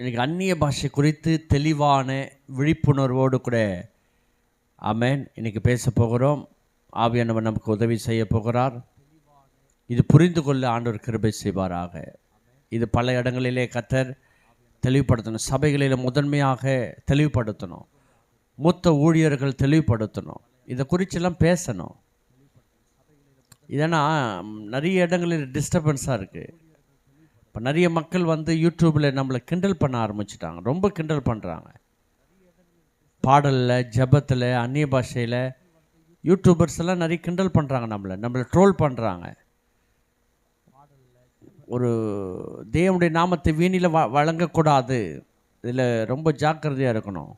இன்னைக்கு அந்நிய பாஷை குறித்து தெளிவான விழிப்புணர்வோடு கூட ஆமென் இன்னைக்கு பேச போகிறோம். ஆவியானவர் நமக்கு உதவி செய்ய போகிறார். இது புரிந்து கொள்ள ஆண்டவர் கிருபை செய்வாராக. இது பல இடங்களிலே கர்த்தர் தெளிவுபடுத்தணும். சபைகளில் முதன்மையாக தெளிவுபடுத்தணும். மூத்த ஊழியர்கள் தெளிவுபடுத்தணும். இதை குறிச்செல்லாம் பேசணும். இதனா நிறைய இடங்களில் டிஸ்டர்பன்ஸாக இருக்குது. இப்போ நிறைய மக்கள் யூடியூப்பில் நம்மளை கிண்டல் பண்ண ஆரம்பிச்சிட்டாங்க. ரொம்ப கிண்டல் பண்ணுறாங்க. பாடலில், ஜபத்தில், அந்நிய பாஷையில் யூடியூபர்ஸ் எல்லாம் நிறைய கிண்டல் பண்ணுறாங்க. நம்மளை ட்ரோல் பண்ணுறாங்க. ஒரு தேவனுடைய நாமத்தை வீணில் வழங்கக்கூடாது. இதில் ரொம்ப ஜாக்கிரதையாக இருக்கணும்.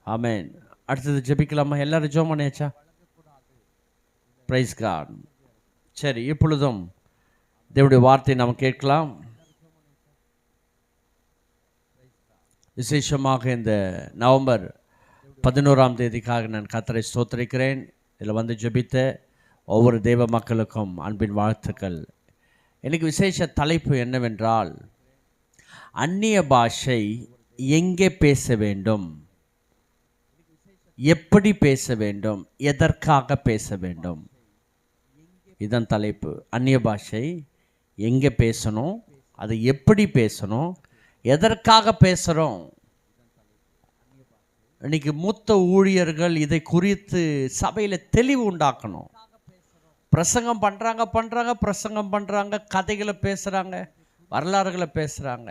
ஆமென். அடுத்தது ஜெபிக்கலாமா? எல்லாரும் ஜெபம் பண்ணியாச்சா? Praise God. சரி, இப்பொழுதும் தேவனுடைய வார்த்தையை நாம் கேட்கலாம். விசேஷமாக இந்த நவம்பர் 11ஆம் தேதிக்காக நான் கர்த்தரை ஸ்தோத்திரிக்கிறேன். இதில் ஜெபித்த ஒவ்வொரு தேவ மக்களுக்கும் அன்பின் வாழ்த்துக்கள். எனக்கு விசேஷ தலைப்பு என்னவென்றால், அந்நிய பாஷை எங்கே பேச வேண்டும், எப்படி பேச வேண்டும், எதற்காக பேச வேண்டும். இதன் தலைப்பு. அந்நிய பாஷை எங்கே பேசணும், அது எப்படி பேசணும், எதற்காக பேசுகிறோம். இன்னைக்கு மூத்த ஊழியர்கள் இதை குறித்து சபையில் தெளிவு உண்டாக்கணும். பிரசங்கம் பண்ணுறாங்க, கதைகளை பேசுகிறாங்க, வரலாறுகளை பேசுகிறாங்க.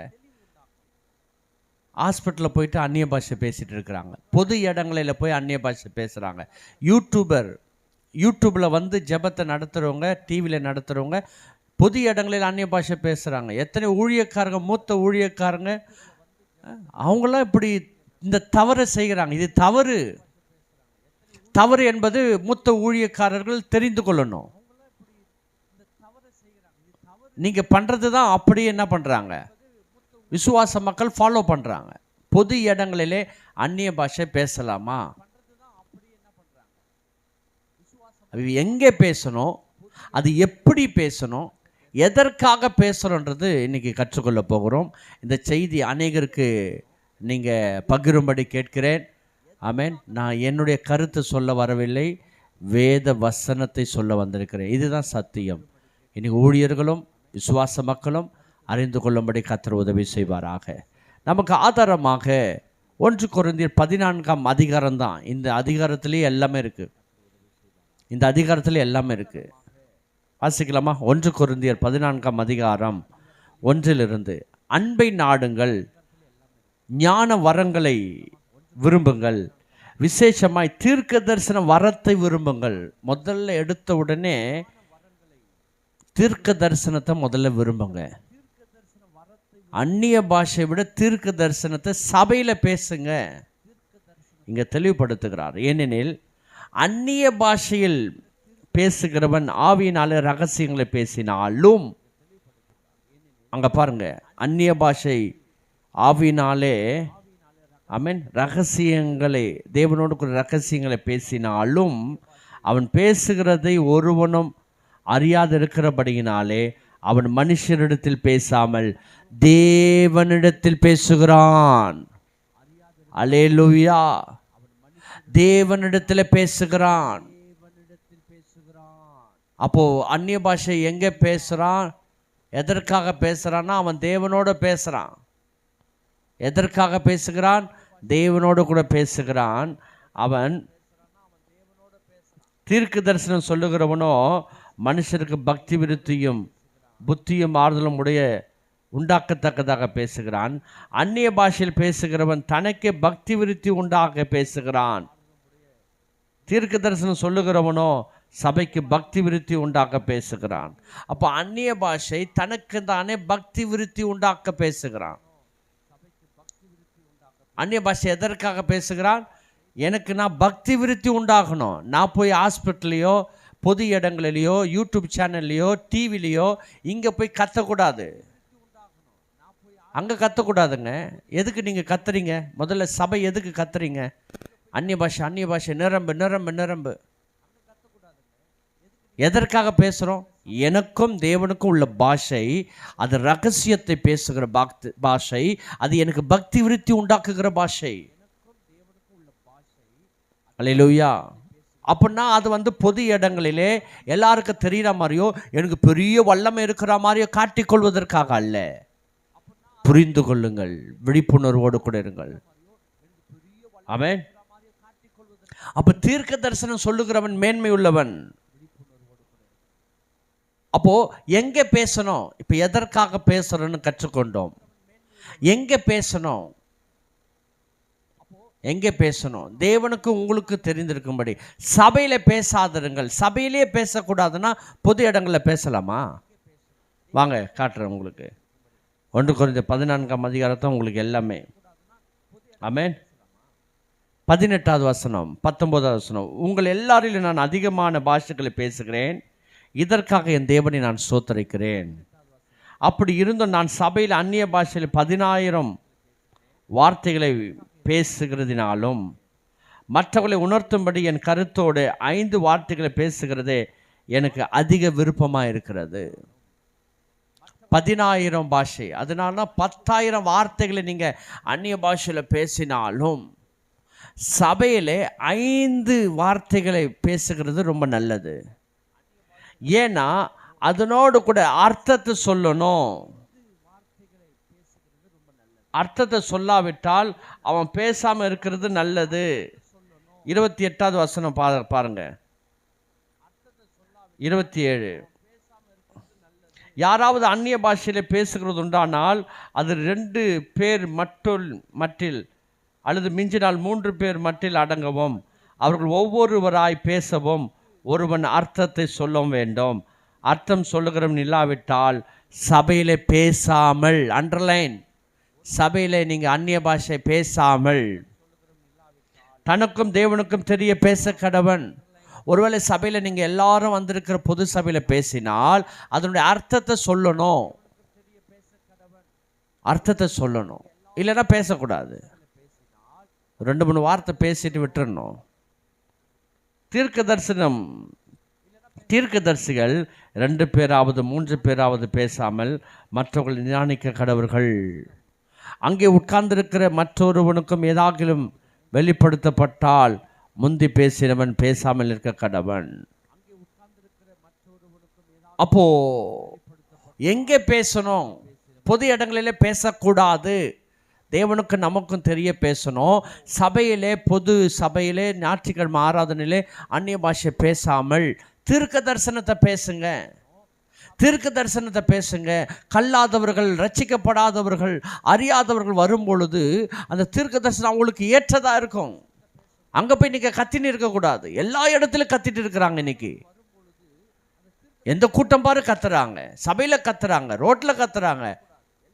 ஹாஸ்பிட்டலில் போயிட்டு அந்நிய பாஷை பேசிகிட்டு இருக்கிறாங்க. பொது இடங்களில் போய் அந்நிய பாஷை பேசுகிறாங்க. யூடியூப்பில் ஜெபத்தை நடத்துகிறவங்க, டிவியில் நடத்துகிறவங்க பொது இடங்களில் அந்நிய பாஷை பேசுகிறாங்க. எத்தனை ஊழியக்காரங்க, மூத்த ஊழியக்காரங்க அவங்களாம் இப்படி இந்த தவறை செய்கிறாங்க. இது தவறு என்பது மூத்த ஊழியக்காரர்கள் தெரிந்து கொள்ளணும். நீங்கள் பண்ணுறது தான் அப்படி என்ன பண்ணுறாங்க, விசுவாச மக்கள் ஃபாலோ பண்ணுறாங்க. பொது இடங்களிலே அந்நிய பாஷை பேசலாமா? அது எங்கே பேசணும், அது எப்படி பேசணும், எதற்காக பேசுகிறோன்றது இன்றைக்கி கற்றுக்கொள்ள போகிறோம். இந்த செய்தி அநேகருக்கு நீங்கள் பகிரும்படி கேட்கிறேன். ஆமென். நான் என்னுடைய கருத்தை சொல்ல வரவில்லை, வேத வசனத்தை சொல்ல வந்திருக்கிறேன். இதுதான் சத்தியம். இன்றைக்கி ஊழியர்களும் விசுவாச மக்களும் அறிந்து கொள்ளும்படி கர்த்தர் உதவி செய்வாராக. நமக்கு ஆதாரமாக 1 கொரிந்தியர் 14ஆம் அதிகாரம் தான். இந்த அதிகாரத்திலேயே எல்லாமே இருக்குது. இந்த அதிகாரத்தில் எல்லாமே இருக்குது. வாசிக்கலாமா? 1 கொரிந்தியர் 14ஆம் அதிகாரம் 1 அன்பை நாடுங்கள், ஞான வரங்களை விரும்புங்கள், விசேஷமாய் தீர்க்க தரிசன வரத்தை விரும்புங்கள். முதல்ல எடுத்த உடனே தீர்க்க தரிசனத்தை முதல்ல விரும்புங்க. அந்நிய பாஷை விட தீர்க்க தரிசனத்தை சபையில் பேசுங்க. இங்கே தெளிவுபடுத்துகிறார். ஏனெனில் அந்நிய பாஷையில் பேசுகிறவன் ஆவியினாலே ரகசியங்களை பேசினாலும், அங்கே பாருங்க, அந்நிய பாஷை ஆவியினாலே ஆமென் ரகசியங்களை, தேவனோடு கூட ரகசியங்களை பேசினாலும் அவன் பேசுகிறதை ஒருவனும் அறியாதிருக்கிறபடியினாலே அவன் மனுஷரிடத்தில் பேசாமல் தேவனிடத்தில் பேசுகிறான். அல்லேலூயா. தேவனிடத்தில் பேசுகிறான். அப்போ அந்நிய பாஷை எங்கே பேசுகிறான், எதற்காக பேசுகிறான்னா அவன் தேவனோடு பேசுகிறான். எதற்காக பேசுகிறான்? தேவனோடு கூட பேசுகிறான். அவன் தீர்க்க தரிசனம் சொல்லுகிறவனோ மனுஷருக்கு பக்தி விருத்தியும் புத்தியும் ஆறுதலும் உண்டாக்கத்தக்கதாக பேசுகிறான். அந்நிய பாஷையில் பேசுகிறவன் தனக்கே பக்தி விருத்தி உண்டாக பேசுகிறான். தீர்க்க தரிசனம் சொல்லுகிறவனோ சபைக்கு பக்தி விருத்தி உண்டாக்க பேசுகிறான். அப்போ அந்நிய பாஷை தனக்கு தானே பக்தி விருத்தி உண்டாக்க பேசுகிறான். அந்நிய பாஷை எதற்காக பேசுகிறான்? எனக்கு நான் பக்தி விருத்தி உண்டாகணும். நான் போய் ஹாஸ்பிட்டல்லையோ பொது இடங்களிலையோ யூடியூப் சேனல்லையோ டிவிலையோ இங்கே போய் கத்தக்கூடாது. அங்கே கத்தக்கூடாதுங்க. எதுக்கு நீங்கள் கத்துறீங்க? முதல்ல சபை எதுக்கு கத்துறீங்க? அந்நிய பாஷை நிரம்பு. எதற்காக பேசுகிறோம்? எனக்கும் தேவனுக்கும் உள்ள பாஷை, அது ரகசியத்தை பேசுகிற பாஷை, அது எனக்கு பக்தி விருத்தி உண்டாக்குகிற பாஷை. அல்லேலூயா. அப்படின்னா அது பொது இடங்களிலே எல்லாருக்கும் தெரிகிற மாதிரியோ எனக்கு பெரிய வல்லமை இருக்கிற மாதிரியோ காட்டிக்கொள்வதற்காக அல்ல. புரிந்து கொள்ளுங்கள், விழிப்புணர்வோடு கூட இருங்கள். ஆமென். அப்ப தீர்க்க தரிசனம் சொல்லுகிறவன் மேன்மை உள்ளவன். அப்போ எங்க பேசணும்? இப்ப எதற்காக பேசுறோன்னு கற்றுக்கொண்டோம். எங்க பேசணும்? எங்கே பேசணும்? தேவனுக்கு உங்களுக்கு தெரிந்திருக்கும்படி. சபையில் பேசாதிருங்கள். சபையிலே பேசக்கூடாதுன்னா பொது இடங்களில் பேசலாமா? வாங்க காட்டுறேன் உங்களுக்கு. 1 கொரிந்தியர் 14ஆம் அதிகாரத்தை உங்களுக்கு எல்லாமே. ஆமென். 18வது வசனம் 19வது வசனம். உங்கள் எல்லாரிலும் நான் அதிகமான பாஷைகளை பேசுகிறேன், இதற்காக என் தேவனை நான் ஸ்தோத்திரிக்கிறேன். அப்படி இருந்தும் நான் சபையில் அந்நிய பாஷையில் 10,000 வார்த்தைகளை பேசுகிறதினாலும் மற்றவர்களை உணர்த்தும்படி என் கருத்தோடு 5 வார்த்தைகளை பேசுகிறதே எனக்கு அதிக விருப்பமாக இருக்கிறது. 10,000 பாஷை, அதனால 10,000 வார்த்தைகளை நீங்கள் அந்நிய பாஷையில் பேசினாலும் சபையில் 5 வார்த்தைகளை பேசுகிறது ரொம்ப நல்லது. ஏன்னா அதனோடு கூட அர்த்தத்தை சொல்லணும். அர்த்தத்தை சொல்லாவிட்டால் அவன் பேசாமல் இருக்கிறது நல்லது. 28வது வசனம் பாருங்க. 27. யாராவது அந்நிய பாஷையில் பேசுகிறது உண்டானால் அது 2 பேர் மட்டில் அல்லது மிஞ்சினால் 3 பேர் மட்டில் அடங்கவும், அவர்கள் ஒவ்வொருவராய் பேசவும், ஒருவன் அர்த்தத்தை சொல்ல வேண்டும். அர்த்தம் சொல்லுகிறவன் இல்லாவிட்டால் சபையிலே பேசாமல், அண்டர்லைன், சபையில் நீங்கள் அந்நிய பாஷை பேசாமல் தனக்கும் தேவனுக்கும் தெரிய பேச கடவன். ஒருவேளை சபையில் நீங்கள் எல்லாரும் வந்திருக்கிற பொது சபையில் பேசினால் அதனுடைய அர்த்தத்தை சொல்லணும். அர்த்தத்தை சொல்லணும், இல்லைன்னா பேசக்கூடாது. 2-3 வார்த்தை பேசிட்டு விட்டுறணும். தீர்க்கதரிசிகள் 2 பேராவது 3 பேராவது பேசாமல் மற்றவர்கள் நிதானிக்க கடவர்கள். அங்கே உட்கார்ந்திருக்கிற மற்றொருவனுக்கும் ஏதாகிலும் வெளிப்படுத்தப்பட்டால் முந்தி பேசினவன் பேசாமல் இருக்க கடவன். அப்போ எங்கே பேசணும்? பொது இடங்களிலே பேசக்கூடாது. தேவனுக்கு நமக்கும் தெரிய பேசணும். சபையிலே, பொது சபையிலே, ஞாயிற்றுக்கிழமை ஆராதனையிலே அந்நிய பாஷை பேசாமல் தீர்க்க தரிசனத்தை பேசுங்க. தீர்க்க தரிசனத்தை பேசுங்க. கல்லாதவர்கள், ரட்சிக்கப்படாதவர்கள், அறியாதவர்கள் வரும்பொழுது அந்த தீர்க்க தரிசனம் அவங்களுக்கு ஏற்றதாக இருக்கும். அங்கே போய் நீங்கள் கத்தின்னு இருக்கக்கூடாது. எல்லா இடத்துலையும் கத்திட்டு இருக்கிறாங்க. இன்னைக்கு எந்த கூட்டம் பாரு கத்துறாங்க. சபையில் கத்துறாங்க, ரோட்டில் கத்துறாங்க,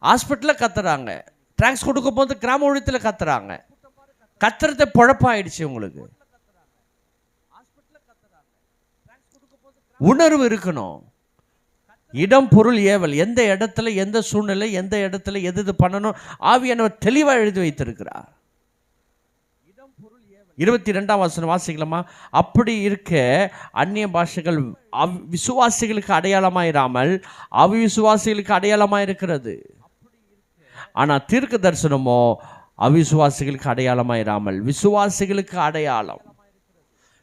ஹாஸ்பிட்டலில் கத்துறாங்க, ட்ராக்ஸ் கொடுக்கும் போது கிராம ஊழியத்தில் கத்துறாங்க. கத்துறத பொழப்பாயிடுச்சு. உங்களுக்கு உணர்வு இருக்கணும். இடம், பொருள், ஏவல், எந்த இடத்துல, எந்த சூழ்நிலை, எந்த இடத்துல எது பண்ணணும் ஆவியானவர் தெளிவாக எழுதி வைத்திருக்கிறார். 22ஆம் வசனம் வாசிக்கலாமா? அப்படி இருக்க அந்நிய பாஷைகள் விசுவாசிகளுக்கு அடையாளமாயிராமல் அவிசுவாசிகளுக்கு அடையாளமாக இருக்கிறது. ஆனால் தீர்க்க தரிசனமோ அவிசுவாசிகளுக்கு அடையாளமாயிராமல் விசுவாசிகளுக்கு அடையாளம்.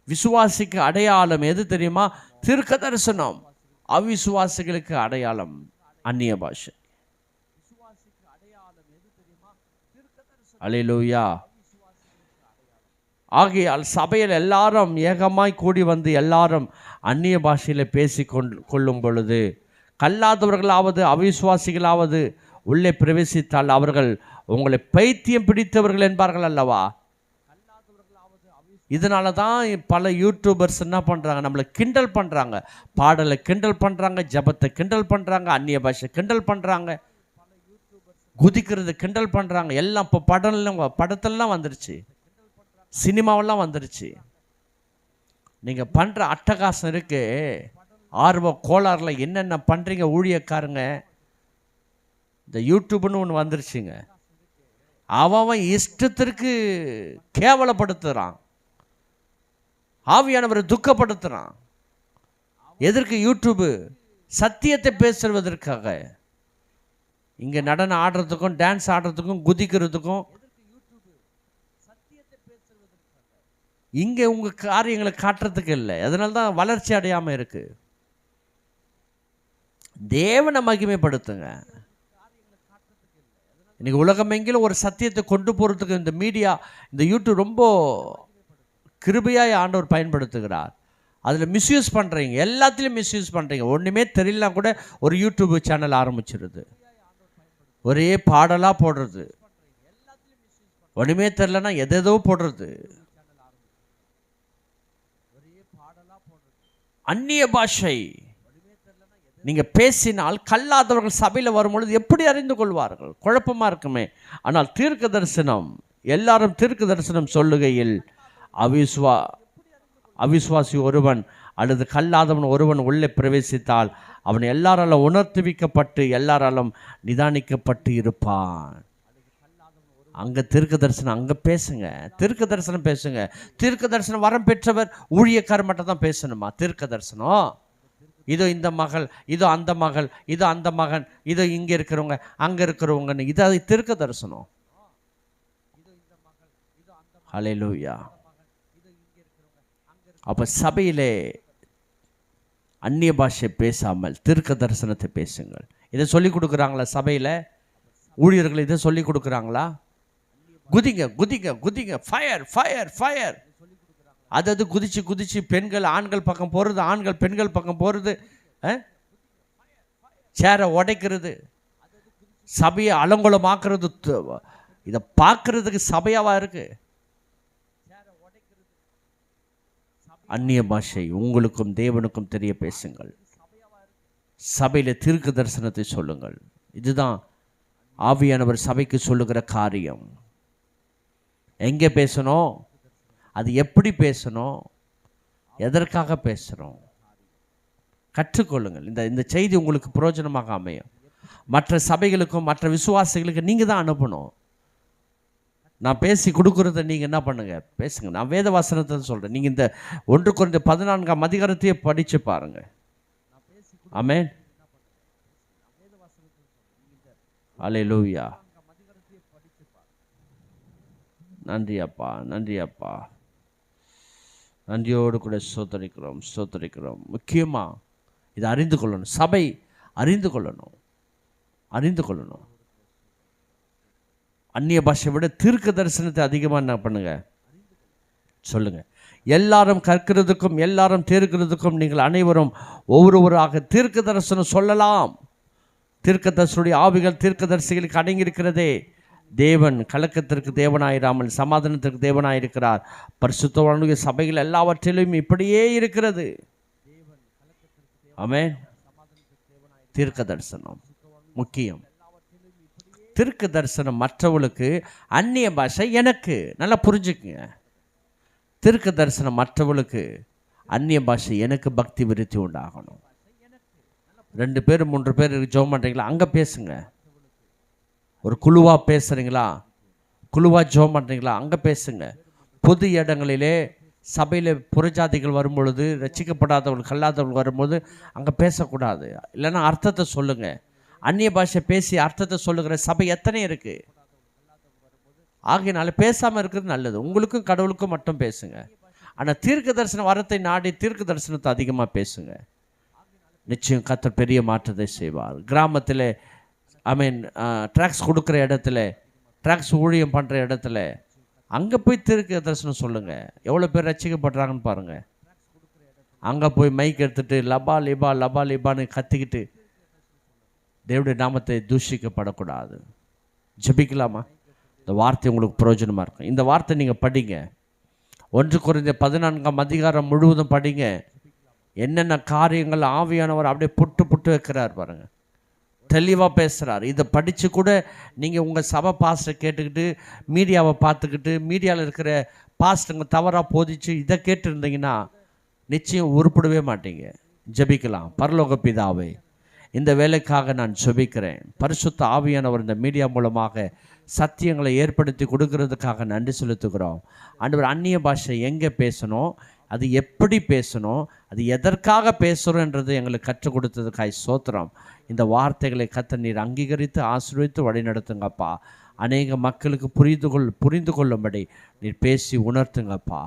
விசுவாசிக்கு அடையாளம் எது தெரியுமா? தீர்க்க தரிசனம். அவிசுவாசிகளுக்கு அடையாளம் அந்நிய பாஷை. அல்லேலூயா. ஆகையால் சபையில் எல்லாரும் ஏகமாய் கூடி வந்து எல்லாரும் அந்நிய பாஷையில் பேசி கொள்ளும் பொழுது கல்லாதவர்களாவது அவிசுவாசிகளாவது உள்ளே பிரவேசித்தால் அவர்கள் உங்களை பைத்தியம் பிடித்தவர்கள் என்பார்கள் அல்லவா? இதனால தான் பல யூடியூபர்ஸ் என்ன பண்ணுறாங்க, நம்மளை கிண்டல் பண்ணுறாங்க. பாடலை கிண்டல் பண்ணுறாங்க, ஜபத்தை கிண்டல் பண்ணுறாங்க, அந்நிய பாஷை கிண்டல் பண்ணுறாங்க, குதிக்கிறது கிண்டல் பண்ணுறாங்க. எல்லாம் இப்போ படத்தெல்லாம் வந்துருச்சு, சினிமாவெல்லாம் வந்துருச்சு. நீங்கள் பண்ணுற அட்டகாசம் இருக்கு, ஆர்வ கோளாறில் என்னென்ன பண்ணுறீங்க ஊழியக்காரங்க. இந்த யூடியூப்னு ஒன்று வந்துருச்சுங்க. அவன் இஷ்டத்திற்கு கேவலப்படுத்துகிறான், ஆவியானவரை துக்கப்படுத்துகிறான். எதற்கு யூடியூபு? சத்தியத்தை பேசுவதற்காக. இங்கே நடனம் ஆடுறதுக்கும் டான்ஸ் ஆடுறதுக்கும் குதிக்கிறதுக்கும் இங்கே உங்கள் காரியங்களை காட்டுறதுக்கு இல்லை. அதனால தான் வளர்ச்சி அடையாமல் இருக்கு. தேவனை மகிமைப்படுத்துங்க. இன்னைக்கு உலகமெங்கிலும் ஒரு சத்தியத்தை கொண்டு போகிறதுக்கு இந்த மீடியா, இந்த யூடியூப் ரொம்ப கிருபையாய் ஆண்டவர் பயன்படுத்துகிறார். அதில் மிஸ்யூஸ் பண்ணுறீங்க, எல்லாத்துலேயும் மிஸ்யூஸ் பண்ணுறீங்க. ஒன்றுமே தெரியலனா கூட ஒரு யூடியூப் சேனல் ஆரம்பிச்சிருது, ஒரே பாடலாக போடுறது. ஒன்றுமே தெரியலனா எதேதோ போடுறது. அந்நிய பாஷை நீங்கள் பேசினால் கல்லாதவர்கள் சபையில் வரும்பொழுது எப்படி அறிந்து கொள்வார்கள்? குழப்பமாக இருக்குமே. ஆனால் தீர்க்க தரிசனம், எல்லாரும் தீர்க்க தரிசனம் சொல்லுகையில் அவிசுவாசி ஒருவன் அல்லது கல்லாதவன் ஒருவன் உள்ளே பிரவேசித்தால் அவன் எல்லாராலும் உணர்த்துவிக்கப்பட்டு எல்லாராலும் நிதானிக்கப்பட்டு இருப்பான். அங்கே தீர்க்க தரிசனம், அங்கே பேசுங்க, தீர்க்க தரிசனம் பேசுங்க. தீர்க்க தரிசனம் வரம் பெற்றவர் ஊழியக்காரர் மட்டும் தான் பேசணுமா தீர்க்க தரிசனம்? இதோ இந்த மகள், இதோ அந்த மகள், இதோ அந்த மகன், இதோ இங்கே இருக்கிறவங்க அங்கே இருக்கிறவங்கன்னு இது அது தீர்க்க தரிசனம். ஹல்லேலூயா. அப்போ சபையிலே அந்நிய பாஷை பேசாமல் தீர்க்க தரிசனத்தை பேசுங்கள். இதை சொல்லி கொடுக்குறாங்களா சபையில்? ஊழியர்கள் இதை சொல்லி கொடுக்குறாங்களா? குதிங்க குதிங்க குதிங்க, ஃபயர் ஃபயர் ஃபயர். அது குதிச்சு குதிச்சு பெண்கள் ஆண்கள் பக்கம் போகிறது, ஆண்கள் பெண்கள் பக்கம் போகிறது, சேரை உடைக்கிறது, சபையை அலங்கோலமாக்குறது. இதை பார்க்கறதுக்கு சபையாவா இருக்கு? அந்நிய பாஷை உங்களுக்கும் தேவனுக்கும் தெரிய பேசுங்கள். சபையில் தீர்க்க தரிசனத்தை சொல்லுங்கள். இதுதான் ஆவியானவர் சபைக்கு சொல்லுகிற காரியம். எங்கே பேசணும், அது எப்படி பேசணும், எதற்காக பேசுகிறோம் கற்றுக்கொள்ளுங்கள். இந்த செய்தி உங்களுக்கு பிரயோஜனமாக அமையும். மற்ற சபைகளுக்கும் மற்ற விசுவாசிகளுக்கு நீங்கள் தான் அனுப்பணும். நான் பேசி கொடுக்குறத நீங்கள் என்ன பண்ணுங்கள், பேசுங்க. நான் வேத வசனத்தை சொல்கிறேன். நீங்கள் இந்த 1 கொரிந்தியர் 14ஆம் அதிகாரத்தையே படித்து பாருங்கள். ஆமென். அல்லேலூயா. நன்றி அப்பா, நன்றி அப்பா. நன்றியோடு கூட ஸ்தோத்திரிக்கிறோம் ஸ்தோத்திரிக்கிறோம். முக்கியமாக இதை அறிந்து கொள்ளணும். சபை அறிந்து கொள்ளணும், அறிந்து கொள்ளணும். அந்நிய பாஷை விட தீர்க்க தரிசனத்தை அதிகமாக என்ன பண்ணுங்க, சொல்லுங்க. எல்லாரும் கற்கிறதுக்கும் எல்லாரும் தீர்க்கிறதுக்கும் நீங்கள் அனைவரும் ஒவ்வொருவராக தீர்க்க தரிசனம் சொல்லலாம். தீர்க்க தரிசனுடைய ஆவிகள் தீர்க்க தரிசிகளுக்கு அடங்கியிருக்கிறதே. தேவன் கலக்கத்திற்கு தேவனாயிராமல் சமாதானத்திற்கு தேவனாயிருக்கிறார். பரிசுத்தவான்களுடைய சபைகள் எல்லாவற்றிலும் இப்படியே இருக்கிறது. ஆமென். தீர்க்க தரிசனம் முக்கியம். தீர்க்க தரிசனம் மற்றவர்களுக்கு, அந்நிய பாஷை எனக்கு. நல்லா புரிஞ்சுக்குங்க. தீர்க்க தரிசனம் மற்றவர்களுக்கு, அந்நிய பாஷை எனக்கு. பக்தி விருத்தி உண்டாகணும். 2 பேர் 3 பேர் ஜெபம் பண்ணுறீங்களா, அங்கே பேசுங்க. ஒரு குழுவாக பேசுகிறீங்களா, குழுவாக ஜெபம் பண்ணுறீங்களா, அங்கே பேசுங்க. பொது இடங்களிலே சபையில் புறஜாதிகள் வரும்பொழுது, ரட்சிக்கப்படாதவர்கள் கல்லாதவர்கள் வரும்போது அங்கே பேசக்கூடாது. இல்லைன்னா அர்த்தத்தை சொல்லுங்கள். அந்நிய பாஷை பேசி அர்த்தத்தை சொல்லுகிற சபை எத்தனை இருக்குது. ஆகையினால பேசாமல் இருக்கிறது நல்லது. உங்களுக்கும் கடவுளுக்கும் மட்டும் பேசுங்க. ஆனால் தீர்க்க தரிசன வரத்தை நாடி தீர்க்க தரிசனத்தை அதிகமாக பேசுங்க. நிச்சயம் கர்த்தர் பெரிய மாற்றத்தை செய்வார். கிராமத்தில் ட்ராக்ஸ் கொடுக்குற இடத்துல, ட்ராக்ஸ் ஊழியம் பண்ணுற இடத்துல அங்கே போய் தீர்க்க தரிசனம் சொல்லுங்கள். எவ்வளோ பேர் ரட்சிக்கப்படுறாங்கன்னு பாருங்கள். அங்கே போய் மைக் எடுத்துகிட்டு லபா லிபா லபா லிபான்னு கத்திக்கிட்டு தேவனுடைய நாமத்தை தூஷிக்கப்படக்கூடாது. ஜெபிக்கலாமா? இந்த வார்த்தை உங்களுக்கு பிரயோஜனமாக இருக்கும். இந்த வார்த்தை நீங்கள் படிங்க. 1 கொரிந்தியர் 14ஆம் அதிகாரம் முழுவதும் படிங்க. என்னென்ன காரியங்கள் ஆவியானவர் அப்படியே புட்டு புட்டு வைக்கிறார் பாருங்கள். தெளிவாக பேசுகிறார். இதை படித்து கூட நீங்கள் உங்கள் சபை பாஸ்டரை கேட்டுக்கிட்டு மீடியாவை பார்த்துக்கிட்டு மீடியாவில் இருக்கிற பாஸ்டருங்க தவறாக போதிச்சு இதை கேட்டுருந்தீங்கன்னா நிச்சயம் உருப்படவே மாட்டீங்க. ஜெபிக்கலாம். பரலோக பிதாவே, இந்த வேலைக்காக நான் ஜெபிக்கிறேன். பரிசுத்த ஆவியானவர் இந்த மீடியா மூலமாக சத்தியங்களை ஏற்படுத்தி கொடுக்கறதுக்காக நன்றி செலுத்துகிறோம். ஆண்டவர், அந்நிய பாஷை எங்கே பேசணும், அது எப்படி பேசணும், அது எதற்காக பேசுகிறோன்றது எங்களுக்கு கற்றுக் கொடுத்ததுக்காய் ஸ்தோத்திரம். இந்த வார்த்தைகளை கர்த்தர் நீர் அங்கீகரித்து ஆசீர்வதித்து வழி நடத்துங்கப்பா. அநேக மக்களுக்கு புரிந்து கொள்ளும்படி நீர் பேசி உணர்த்துங்கப்பா.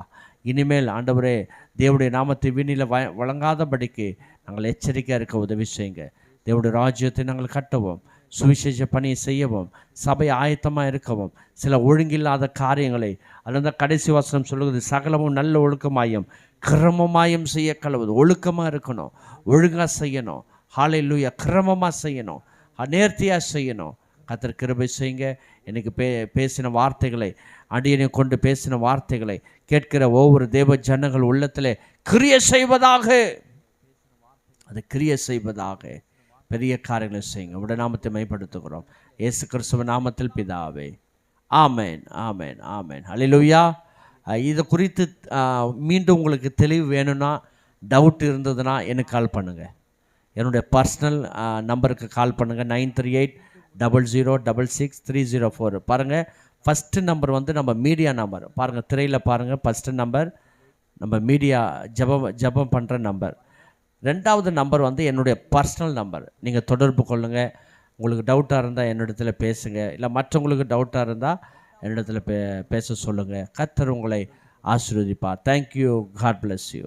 இனிமேல் ஆண்டவரே, தேவனுடைய நாமத்தை வீணில் வழங்காதபடிக்கு நாங்கள் எச்சரிக்கையாக இருக்க உதவி செய்யுங்க. தேவனுடைய ராஜ்யத்தை நாங்கள் கட்டவும், சுவிசேஷ பணியை செய்யவும், சபை ஆயத்தமாக இருக்கவும், சில ஒழுங்கில்லாத காரியங்களை அல்லது கடைசி வசனம் சொல்லுவது சகலமும் நல்ல ஒழுக்கமாயும் கிரமமாயும் செய்ய கலவுது. ஒழுக்கமாக இருக்கணும், ஒழுங்காக செய்யணும். ஹல்லேலூயா. கிரமமாக செய்யணும், நேர்த்தியாக செய்யணும். கர்த்தர் கிருபை செய்யுங்க. எனக்கு பேசின வார்த்தைகளை, அடியனை கொண்டு பேசின வார்த்தைகளை கேட்கிற ஒவ்வொரு தேவ ஜனங்கள் உள்ளத்தில் கிரியை செய்வதாக, அது கிரியை செய்வதாக. பெரிய காரியங்களை செய்யுங்க. உடைய நாமத்தை மைப்படுத்துகிறோம் இயேசு கிறிஸ்துவ நாமத்தில் பிதாவே. ஆமேன், ஆமேன், ஆமேன். ஹல்லேலூயா. இதை குறித்து மீண்டும் உங்களுக்கு தெளிவு வேணும்னா, டவுட் இருந்ததுன்னா எனக்கு கால் பண்ணுங்கள். என்னுடைய பர்சனல் நம்பருக்கு கால் பண்ணுங்கள். 9380066304. பாருங்கள், ஃபஸ்ட்டு நம்பர் வந்து நம்ம மீடியா நம்பர். பாருங்கள், திரையில் பாருங்கள், ஃபஸ்ட்டு நம்பர் நம்ம மீடியா ஜெபம் பண்ணுற நம்பர். ரெண்டாவது நம்பர் வந்து என்னுடைய பர்சனல் நம்பர். நீங்கள் தொடர்பு கொள்ளுங்கள். உங்களுக்கு டவுட்டாக இருந்தால் என்னிடத்துல பேசுங்க, இல்லை மற்றவங்களுக்கு டவுட்டாக இருந்தால் என்னிடத்துல பேச சொல்லுங்கள். கர்த்தர் உங்களை ஆசீர்வதிப்பார். தேங்க்யூ. God bless you.